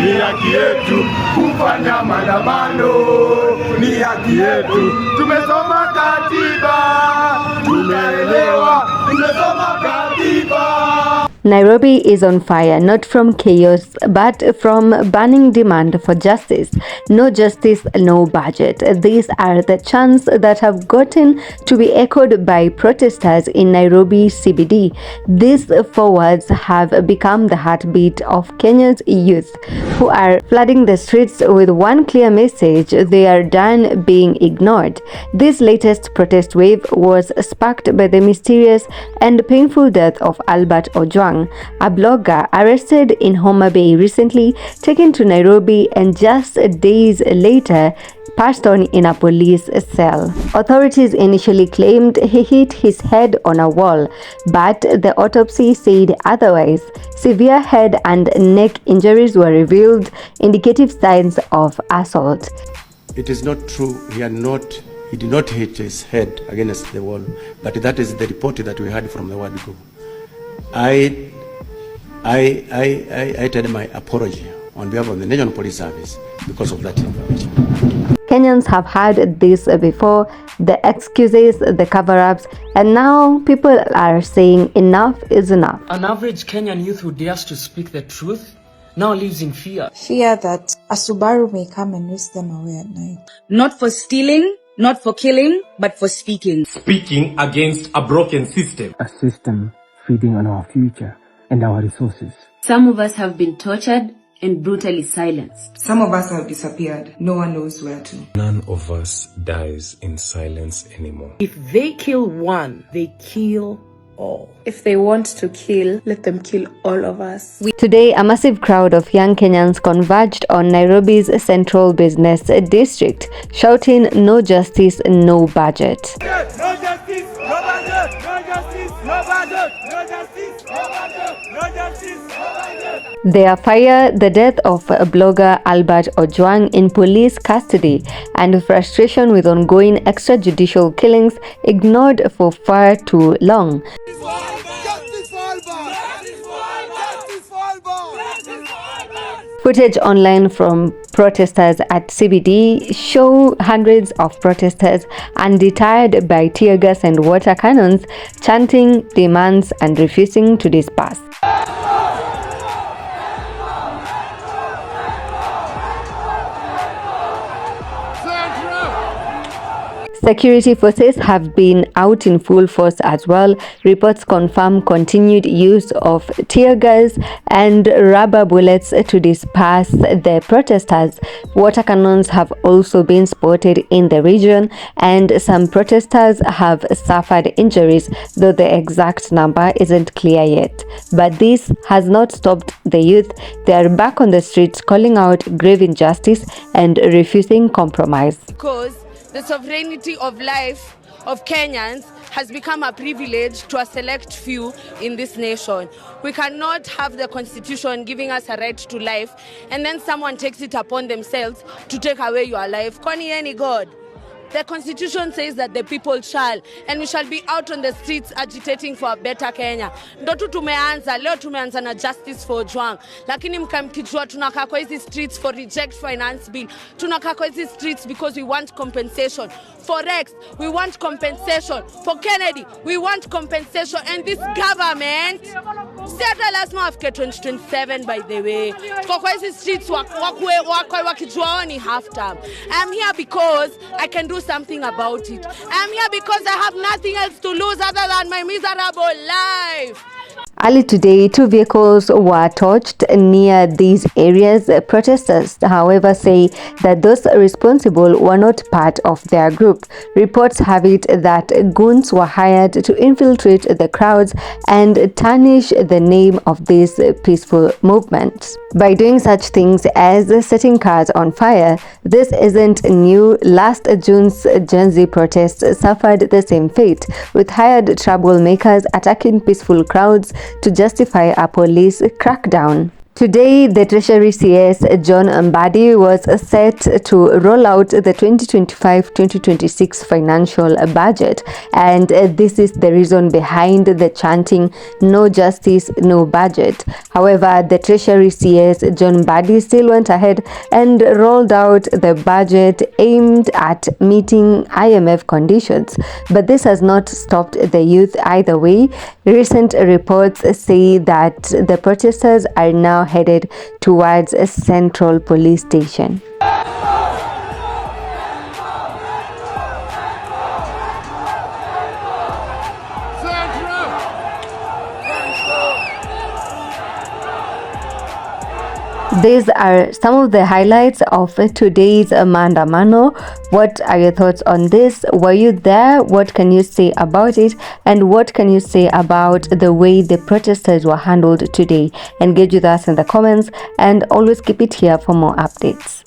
Ni haki yetu kufanya maandamano, ni haki yetu. Tumesoma katiba, tumeelewa, tumesoma katiba. Nairobi is on fire, not from chaos, but from burning demand for justice. No justice, no budget. These are the chants that have gotten to be echoed by protesters in Nairobi CBD. These four words have become the heartbeat of Kenya's youth, who are flooding the streets with one clear message: they are done being ignored. This latest protest wave was sparked by the mysterious and painful death of Albert Ojuang, a blogger arrested in Homa Bay recently, taken to Nairobi, and just days later passed on in a police cell. Authorities initially claimed he hit his head on a wall, but the autopsy said otherwise. Severe head and neck injuries were revealed, indicative signs of assault. It is not true. He did not hit his head against the wall, but that is the report that we had from the word go. I tell my apology on behalf of the National Police Service because of that information. Kenyans have heard this before, the excuses, the cover-ups, and now people are saying enough is enough. An average Kenyan youth who dares to speak the truth now lives in fear. Fear that a Subaru may come and whisk them away at night. Not for stealing, not for killing, but for speaking. Speaking against a broken system. A system feeding on our future and our resources. Some of us have been tortured and brutally silenced. Some of us have disappeared. No one knows where to. None of us dies in silence anymore. If they kill one, they kill all. If they want to kill, let them kill all of us. Today, a massive crowd of young Kenyans converged on Nairobi's central business district, shouting, "No justice, no budget." No justice, no budget. No justice, no budget. No justice, no budget. No justice, no budget. Their fire, the death of blogger Albert Ojuang in police custody, and frustration with ongoing extrajudicial killings ignored for far too long. Footage online from protesters at CBD show hundreds of protesters undeterred by tear gas and water cannons, chanting demands and refusing to disperse. Security forces have been out in full force as well. Reports confirm continued use of tear gas and rubber bullets to disperse the protesters. Water cannons have also been spotted in the region, and some protesters have suffered injuries, though the exact number isn't clear yet. But this has not stopped the youth. They are back on the streets calling out grave injustice and refusing compromise. Because the sovereignty of life of Kenyans has become a privilege to a select few in this nation. We cannot have the constitution giving us a right to life and then someone takes it upon themselves to take away your life. Kwani any God? The constitution says that the people shall, and we shall be out on the streets agitating for a better Kenya. Ndo tu tumeanza, leo tumeanza na justice for Ojwang. Lakini mkijua tunakaa kwa hizi streets for reject finance bill. Tunakaa kwa hizi streets because we want compensation. For Rex, we want compensation. For Kennedy, we want compensation. And this government, sasa lazima wafike 2027 by the way. Kwa hizi streets wakijua ni half term. I'm here because I can do something about it. I'm here because I have nothing else to lose other than my miserable life. Early today, 2 vehicles were torched near these areas. Protesters, however, say that those responsible were not part of their group. Reports have it that goons were hired to infiltrate the crowds and tarnish the name of this peaceful movement. By doing such things as setting cars on fire, this isn't new. Last June's Gen Z protests suffered the same fate, with hired troublemakers attacking peaceful crowds to justify a police crackdown. Today, the Treasury CS John Mbadi was set to roll out the 2025-2026 financial budget, and this is the reason behind the chanting "No justice, no budget." However, the Treasury CS John Mbadi still went ahead and rolled out the budget aimed at meeting IMF conditions, but this has not stopped the youth either way. Recent reports say that the protesters are now headed towards a central police station. These are some of the highlights of today's maandamano. What are your thoughts on this? Were you there? What can you say about it? And what can you say about the way the protesters were handled today? Engage with us in the comments and always keep it here for more updates.